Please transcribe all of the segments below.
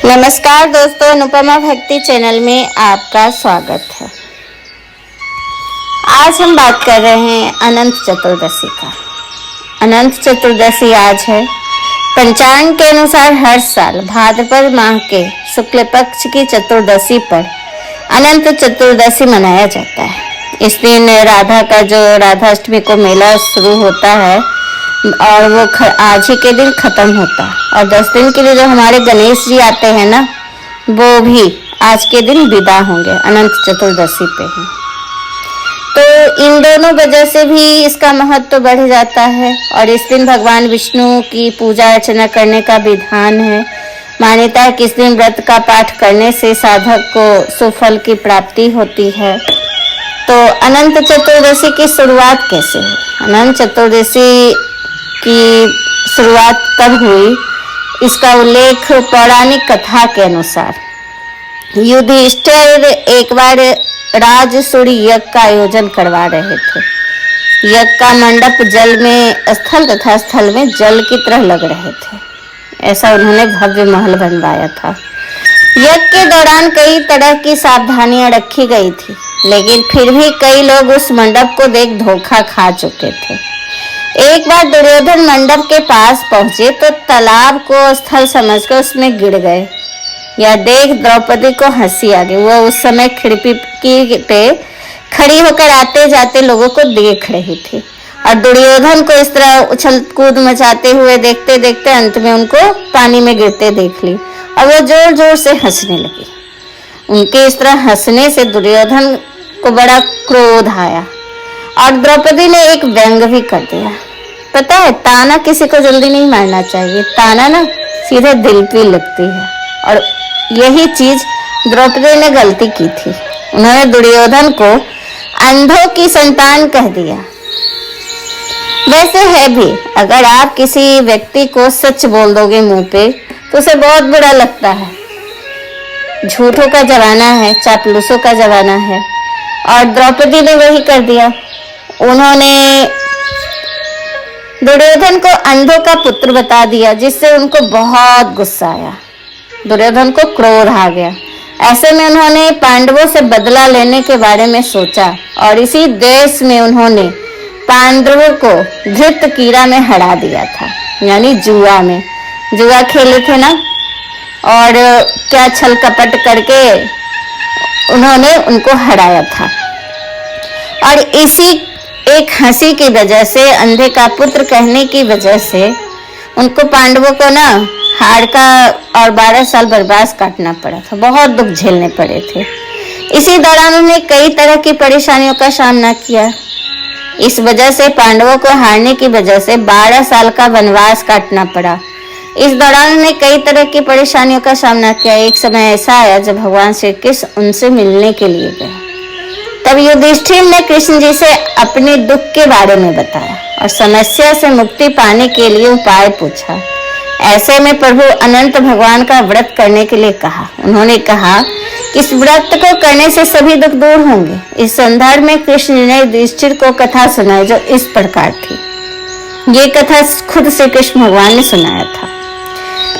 नमस्कार दोस्तों, अनुपमा भक्ति चैनल में आपका स्वागत है। आज हम बात कर रहे हैं अनंत चतुर्दशी का। अनंत चतुर्दशी आज है। पंचांग के अनुसार हर साल भाद्रपद माह के शुक्ल पक्ष की चतुर्दशी पर अनंत चतुर्दशी मनाया जाता है। इस दिन राधा का जो राधाष्टमी को मेला शुरू होता है और वो आज ही के दिन खत्म होता है, और 10 दिन के लिए जो हमारे गणेश जी आते हैं ना, वो भी आज के दिन विदा होंगे, अनंत चतुर्दशी पे ही। तो इन दोनों वजह से भी इसका महत्व बढ़ जाता है। और इस दिन भगवान विष्णु की पूजा अर्चना करने का विधान है। मान्यता है कि इस दिन व्रत का पाठ करने से साधक को सुफल की प्राप्ति होती है। तो अनंत चतुर्दशी की शुरुआत कैसे हुई? अनंत चतुर्दशी की शुरुआत कब हुई, इसका उल्लेख पौराणिक कथा के अनुसार युधिष्ठिर एक बार राजसूय यज्ञ का आयोजन करवा रहे थे। यज्ञ का मंडप जल में स्थल तथा स्थल में जल की तरह लग रहे थे। ऐसा उन्होंने भव्य महल बनवाया था। यज्ञ के दौरान कई तरह की सावधानियां रखी गई थी, लेकिन फिर भी कई लोग उस मंडप को देख धोखा खा चुके थे। एक बार दुर्योधन मंडप के पास पहुंचे तो तालाब को स्थल समझकर उसमें गिर गए। यह देख द्रौपदी को हंसी आ गई। वह उस समय खिड़की पे खड़ी होकर आते जाते लोगों को देख रही थी और दुर्योधन को इस तरह उछल कूद मचाते हुए देखते देखते अंत में उनको पानी में गिरते देख ली और वो जोर जोर से हंसने लगी। उनके इस तरह हंसने से दुर्योधन को बड़ा क्रोध आया और द्रौपदी ने एक व्यंग भी कर दिया। पता है, ताना किसी को जल्दी नहीं मारना चाहिए। ताना ना सीधे दिल पे लगती है, और यही चीज द्रौपदी ने गलती की थी। उन्होंने दुर्योधन को अंधों की संतान कह दिया। वैसे है भी, अगर आप किसी व्यक्ति को सच बोल दोगे मुंह पे तो उसे बहुत बुरा लगता है। झूठों का जमाना है, चापलूसों का जमाना है, और द्रौपदी ने वही कर दिया। उन्होंने दुर्योधन को अंधों का पुत्र बता दिया, जिससे उनको बहुत गुस्सा आया। दुर्योधन को क्रोध आ गया। ऐसे में उन्होंने पांडवों से बदला लेने के बारे में सोचा और इसी देश में उन्होंने पांडवों को धृतकीरा में हरा दिया था, यानी जुआ में। जुआ खेले थे ना, और क्या छल कपट करके उन्होंने उनको हराया था। और इसी एक हंसी की वजह से, अंधे का पुत्र कहने की वजह से उनको पांडवों को ना हार का और 12 साल बर्बाद काटना पड़ा था। बहुत दुख झेलने पड़े थे। इसी दौरान उन्हें कई तरह की परेशानियों का सामना किया। इस वजह से पांडवों को हारने की वजह से 12 साल का वनवास काटना पड़ा। इस दौरान उन्हें कई तरह की परेशानियों का सामना किया। एक समय ऐसा आया जब भगवान श्री कृष्ण उनसे मिलने के लिए गए। तब युधिष्ठिर ने कृष्ण जी से अपने दुख के बारे में बताया और समस्या से मुक्ति पाने के लिए उपाय पूछा। ऐसे में प्रभु अनंत भगवान का व्रत करने के लिए कहा। उन्होंने कहा कि इस व्रत को करने से सभी दुख दूर होंगे। इस संदर्भ में कृष्ण ने युधिष्ठिर को कथा सुनाई, जो इस प्रकार थी। ये कथा खुद से कृष्ण भगवान ने सुनाया था।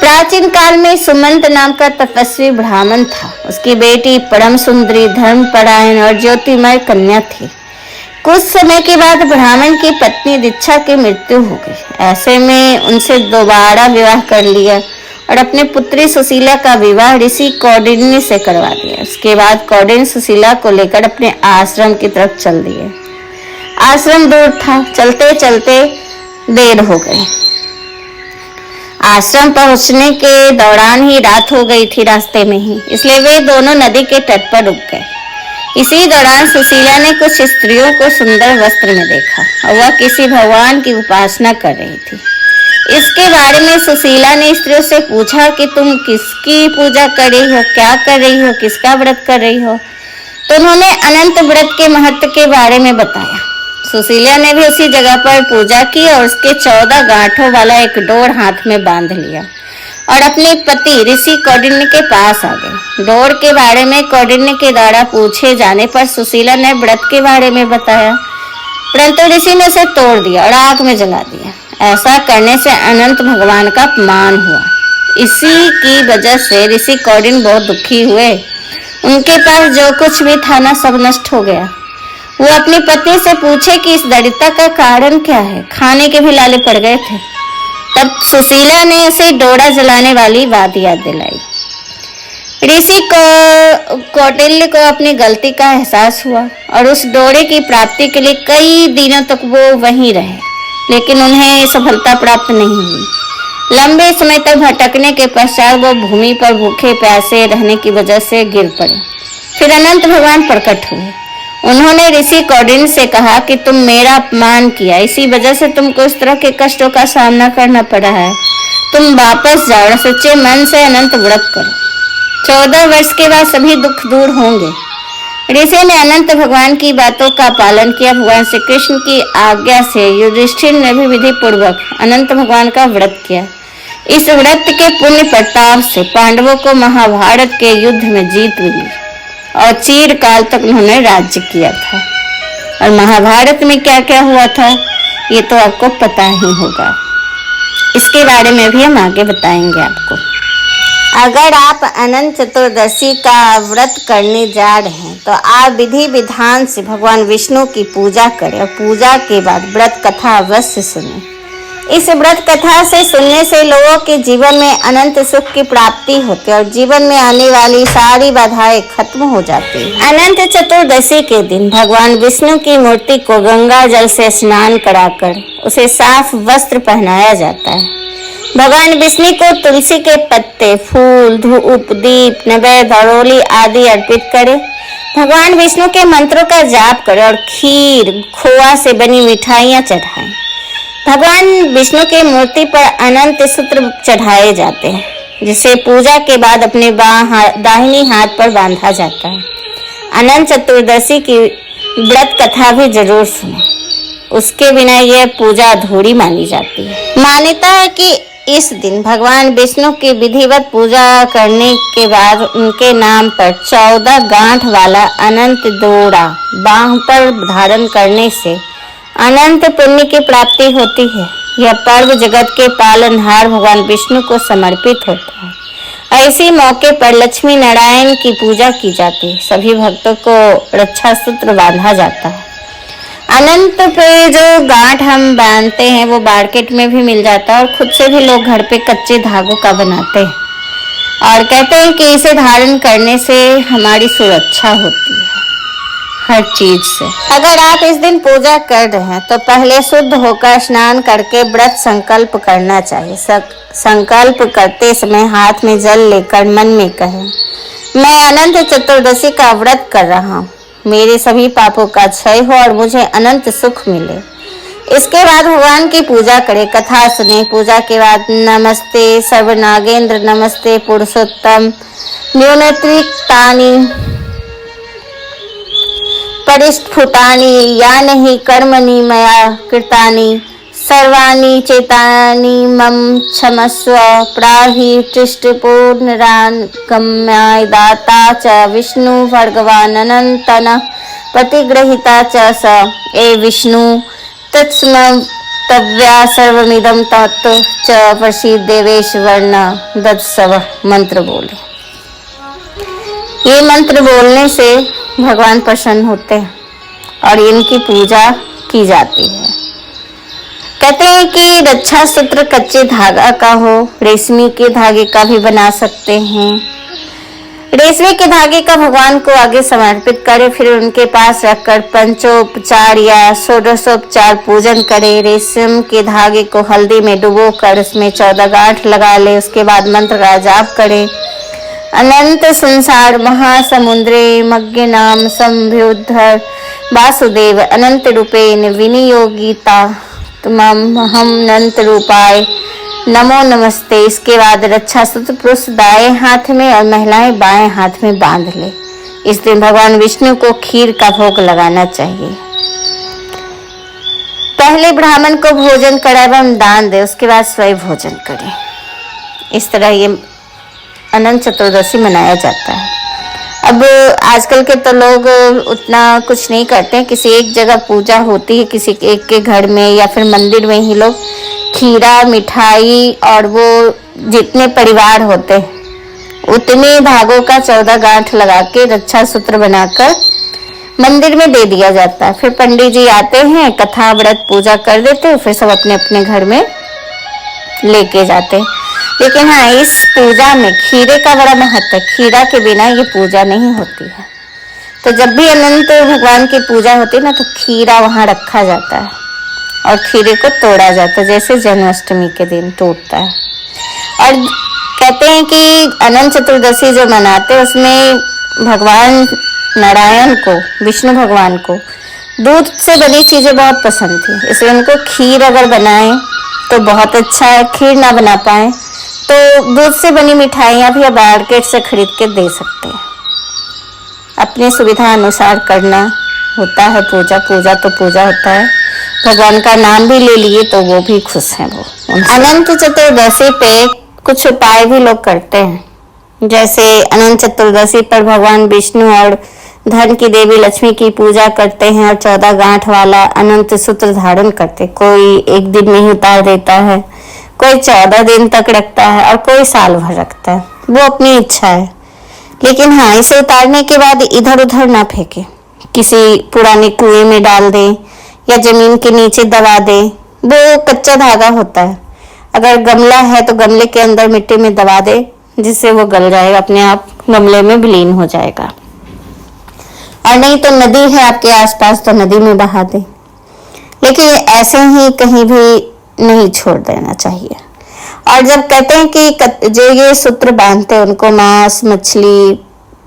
प्राचीन काल में सुमंत नाम का तपस्वी ब्राह्मण था। उसकी बेटी परम सुंदरी, धर्मपरायण और ज्योतिमय कन्या थी। कुछ समय के बाद ब्राह्मण की पत्नी दीक्षा की मृत्यु हो गई। ऐसे में उनसे दोबारा विवाह कर लिया और अपनी पुत्री सुशीला का विवाह ऋषि कौंडिन्य से करवा दिया। उसके बाद कौंडिन्य सुशीला को लेकर अपने आश्रम की तरफ चल दिए। आश्रम दूर था। चलते चलते देर हो गई। आश्रम पहुंचने के दौरान ही रात हो गई थी रास्ते में ही, इसलिए वे दोनों नदी के तट पर रुक गए। इसी दौरान सुशीला ने कुछ स्त्रियों को सुंदर वस्त्र में देखा और वह किसी भगवान की उपासना कर रही थी। इसके बारे में सुशीला ने स्त्रियों से पूछा कि तुम किसकी पूजा कर रही हो, क्या कर रही हो, किसका व्रत कर रही हो। तो उन्होंने अनंत व्रत के महत्व के बारे में बताया। सुशीला ने भी उसी जगह पर पूजा की और उसके 14 गांठों वाला एक डोर हाथ में बांध लिया और अपने पति ऋषि कौंडिन्य के पास आ गए। डोर के बारे में कौंडिन्य के द्वारा पूछे जाने पर सुशीला ने व्रत के बारे में बताया, परंतु ऋषि ने उसे तोड़ दिया और आग में जला दिया। ऐसा करने से अनंत भगवान का अपमान हुआ। इसी की वजह से ऋषि कौंडिन्य बहुत दुखी हुए। उनके पास जो कुछ भी था ना, सब नष्ट हो गया। वो अपनी पत्नी से पूछे कि इस दरिद्रता का कारण क्या है। खाने के भी लाले पड़ गए थे। तब सुशीला ने उसे डोरा जलाने वाली बात याद दिलाई। ऋषि कौटिल्य को अपनी गलती का एहसास हुआ और उस डोरे की प्राप्ति के लिए कई दिनों तक वो वहीं रहे, लेकिन उन्हें सफलता प्राप्त नहीं हुई। लंबे समय तक भटकने के पश्चात वो भूमि पर भूखे प्यासे रहने की वजह से गिर पड़े। फिर अनंत भगवान प्रकट हुए। उन्होंने ऋषि कौंडिन्य से कहा कि तुम मेरा अपमान किया, इसी वजह से तुमको इस तरह के कष्टों का सामना करना पड़ा है। तुम वापस जाओ और सच्चे मन से अनंत व्रत करो। 14 वर्ष के बाद सभी दुख दूर होंगे। ऋषि ने अनंत भगवान की बातों का पालन किया। भगवान श्री कृष्ण की आज्ञा से युधिष्ठिर ने भी विधि पूर्वक अनंत भगवान का व्रत किया। इस व्रत के पुण्य प्रताप से पांडवों को महाभारत के युद्ध में जीत मिली और चिरकाल तक उन्होंने राज्य किया था। और महाभारत में क्या क्या हुआ था ये तो आपको पता ही होगा। इसके बारे में भी हम आगे बताएंगे आपको। अगर आप अनंत चतुर्दशी का व्रत करने जा रहे हैं तो आप विधि विधान से भगवान विष्णु की पूजा करें और पूजा के बाद व्रत कथा अवश्य सुनें। इस व्रत कथा से सुनने से लोगों के जीवन में अनंत सुख की प्राप्ति होती है और जीवन में आने वाली सारी बाधाएं खत्म हो जाती है। अनंत चतुर्दशी के दिन भगवान विष्णु की मूर्ति को गंगा जल से स्नान कराकर उसे साफ वस्त्र पहनाया जाता है। भगवान विष्णु को तुलसी के पत्ते, फूल, धूप, दीप, नैवेद्य, अरोली आदि अर्पित करें। भगवान विष्णु के मंत्रों का जाप करें और खीर, खोआ से बनी मिठाइयाँ चढ़ाएं। भगवान विष्णु की मूर्ति पर अनंत सूत्र चढ़ाए जाते हैं, जिसे पूजा के बाद अपने दाहिनी हाथ पर बांधा जाता है। अनंत चतुर्दशी की व्रत कथा भी जरूर सुनें, उसके बिना यह पूजा अधूरी मानी जाती है। मान्यता है कि इस दिन भगवान विष्णु की विधिवत पूजा करने के बाद उनके नाम पर 14 गांठ वाला अनंत डोरा बांह पर धारण करने से अनंत पुण्य की प्राप्ति होती है। यह पर्व जगत के पालनहार भगवान विष्णु को समर्पित होता है। ऐसे मौके पर लक्ष्मी नारायण की पूजा की जाती है। सभी भक्तों को रक्षा सूत्र बांधा जाता है। अनंत पे जो गांठ हम बांधते हैं वो मार्केट में भी मिल जाता है और खुद से भी लोग घर पे कच्चे धागों का बनाते हैं और कहते हैं कि इसे धारण करने से हमारी सुरक्षा होती है हर चीज से। अगर आप इस दिन पूजा कर रहे हैं तो पहले शुद्ध होकर स्नान करके व्रत संकल्प करना चाहिए। संकल्प करते समय हाथ में जल लेकर मन में कहें, मैं अनंत चतुर्दशी का व्रत कर रहा हूँ, मेरे सभी पापों का क्षय हो और मुझे अनंत सुख मिले। इसके बाद भगवान की पूजा करें, कथा सुने। पूजा के बाद नमस्ते सर्वनागेंद्र, नमस्ते पुरुषोत्तम, न्यूनत्रिक्तानि परिस्फुटानि या नहीं कर्मणि मया कृतानि सर्वाणि चेतानि मम क्षमस्व प्राहि पुनरागम्याय दाता च विष्णु भगवान अनंतन प्रतिग्रहिता च स ए विष्णु तत्स्मर्तव्या सर्वमिदं तत् च प्रसीद देवेश वर्ण दत्सव मंत्र बोले। ये मंत्र बोलने से भगवान प्रसन्न होते हैं और इनकी पूजा की जाती है। कहते हैं कि रक्षा सूत्र कच्चे धागा का हो, रेशमी के धागे का भी बना सकते हैं। रेशमी के धागे का भगवान को आगे समर्पित करें, फिर उनके पास रखकर पंचोपचार या षोडशोपचार पूजन करें। रेशम के धागे को हल्दी में डुबोकर उसमें 14 गांठ लगा ले। उसके बाद मंत्र का जाप करें। अनंत संसार महासमुद्रे मग्न नाम संभ्युद्धर वासुदेव अनंत रूपेण विनियोगिता तमम हम अनंत रूपाय नमो नमस्ते। इसके बाद रक्षा सूत्र पुरुष दाएं हाथ में और महिलाएं बाएं हाथ में बांध ले। इस दिन भगवान विष्णु को खीर का भोग लगाना चाहिए। पहले ब्राह्मण को भोजन कराएं एवं दान दे, उसके बाद स्वयं भोजन करें। इस तरह ये अनंत चतुर्दशी मनाया जाता है। अब आजकल के तो लोग उतना कुछ नहीं करते हैं। किसी एक जगह पूजा होती है, किसी एक के घर में या फिर मंदिर में ही लोग खीरा, मिठाई और वो जितने परिवार होते उतने धागों का 14 गांठ लगा के रक्षा सूत्र बनाकर मंदिर में दे दिया जाता है। फिर पंडित जी आते हैं, कथा व्रत पूजा कर देते, फिर सब अपने अपने घर में लेके जाते। लेकिन हाँ, इस पूजा में खीरे का बड़ा महत्व है। खीरा के बिना ये पूजा नहीं होती है। तो जब भी अनंत भगवान की पूजा होती है ना, तो खीरा वहां रखा जाता है और खीरे को तोड़ा जाता है, जैसे जन्माष्टमी के दिन टूटता है। और कहते हैं कि अनंत चतुर्दशी जो मनाते हैं उसमें भगवान नारायण को, विष्णु भगवान को दूध से बनी चीजें बहुत पसंद थी, इसलिए उनको खीर अगर बनाए तो बहुत अच्छा है। खीर ना बना पाए तो दूध से बनी मिठाइयाँ भी आप मार्केट से खरीद के दे सकते हैं। अपनी सुविधा अनुसार करना होता है पूजा। पूजा तो पूजा होता है, भगवान का नाम भी ले लिए तो वो भी खुश हैं। वो अनंत चतुर्दशी पे कुछ उपाय भी लोग करते हैं। जैसे अनंत चतुर्दशी पर भगवान विष्णु और धन की देवी लक्ष्मी की पूजा करते हैं और 14 गांठ वाला अनंत सूत्र धारण करते। कोई एक दिन में ही उतार देता है, कोई 14 दिन तक रखता है और कोई साल भर रखता है, वो अपनी इच्छा है। लेकिन हाँ, इसे उतारने के बाद इधर उधर ना फेंके, किसी पुराने कुएं में डाल दे या जमीन के नीचे दबा दे। वो कच्चा धागा होता है। अगर गमला है तो गमले के अंदर मिट्टी में दबा दे, जिससे वो गल जाएगा, अपने आप गमले में विलीन हो जाएगा। और नहीं तो नदी है आपके आसपास तो नदी में बहा दे। लेकिन ऐसे ही कहीं भी नहीं छोड़ देना चाहिए। और जब कहते हैं कि जो ये सूत्र बांधते हैं उनको मांस, मछली,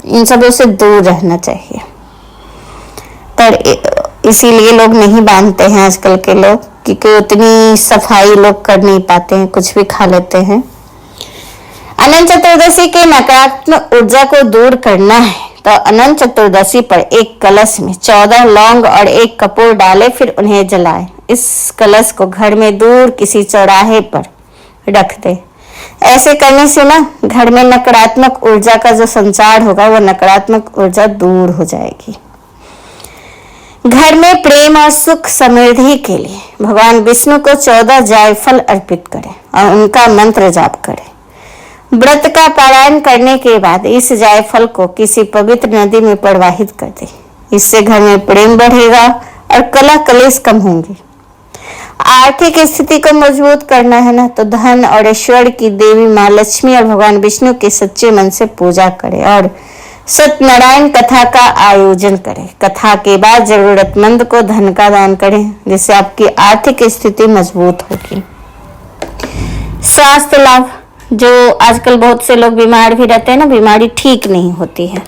इन सबों से दूर रहना चाहिए। पर इसीलिए लोग नहीं बांधते हैं आजकल के लोग, क्योंकि उतनी सफाई लोग कर नहीं पाते हैं, कुछ भी खा लेते हैं। अनंत चतुर्दशी के नकारात्मक ऊर्जा को दूर करना है तो अनंत चतुर्दशी पर एक कलश में 14 लौंग और 1 कपूर डाले, फिर उन्हें जलाए। इस कलश को घर में दूर किसी चौराहे पर रख दे। ऐसे करने से ना घर में नकारात्मक ऊर्जा का जो संचार होगा वो नकारात्मक ऊर्जा दूर हो जाएगी। घर में प्रेम और सुख समृद्धि के लिए भगवान विष्णु को 14 जायफल अर्पित करें और उनका मंत्र जाप करें। व्रत का पारायण करने के बाद इस जायफल को किसी पवित्र नदी में प्रवाहित कर दे। इससे घर में प्रेम बढ़ेगा और कलह कलेश कम होंगे। आर्थिक स्थिति को मजबूत करना है ना, तो धन और ऐश्वर्य की देवी माँ लक्ष्मी और भगवान विष्णु की सच्चे मन से पूजा करें और सत्यनारायण कथा का आयोजन करें। कथा के बाद जरूरतमंद को धन का दान करें, जिससे आपकी आर्थिक स्थिति मजबूत होगी। स्वास्थ्य लाभ, जो आजकल बहुत से लोग बीमार भी रहते हैं ना, बीमारी ठीक नहीं होती है।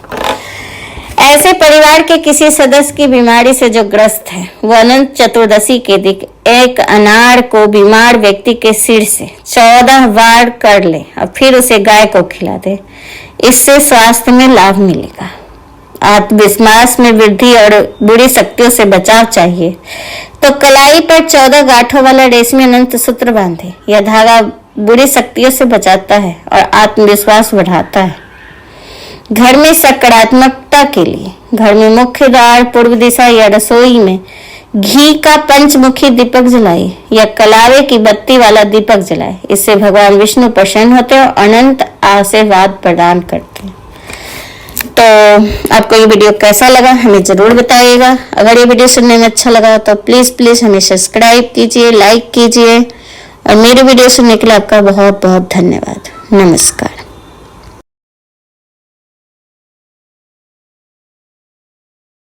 ऐसे परिवार के किसी सदस्य की बीमारी से जो ग्रस्त है, वो अनंत चतुर्दशी के दिन एक अनार को बीमार व्यक्ति के सिर से 14 बार कर ले और फिर उसे गाय को खिला दे। इससे स्वास्थ्य में लाभ मिलेगा। आत्मविश्वास में वृद्धि और बुरी शक्तियों से बचाव चाहिए तो कलाई पर 14 गांठों वाला रेशमी अनंत सूत्र बांधे। यह धागा बुरी शक्तियों से बचाता है और आत्मविश्वास बढ़ाता है। घर में सकारात्मकता के लिए घर में मुख्य द्वार, पूर्व दिशा या रसोई में घी का पंचमुखी दीपक जलाए या कलावे की बत्ती वाला दीपक जलाए। इससे भगवान विष्णु प्रसन्न होते हैं और अनंत आशीर्वाद प्रदान करते हैं। तो आपको ये वीडियो कैसा लगा हमें जरूर बताइएगा। अगर ये वीडियो सुनने में अच्छा लगा तो प्लीज हमें सब्सक्राइब कीजिए, लाइक कीजिए और मेरे वीडियो सुनने के लिए आपका बहुत बहुत धन्यवाद। नमस्कार।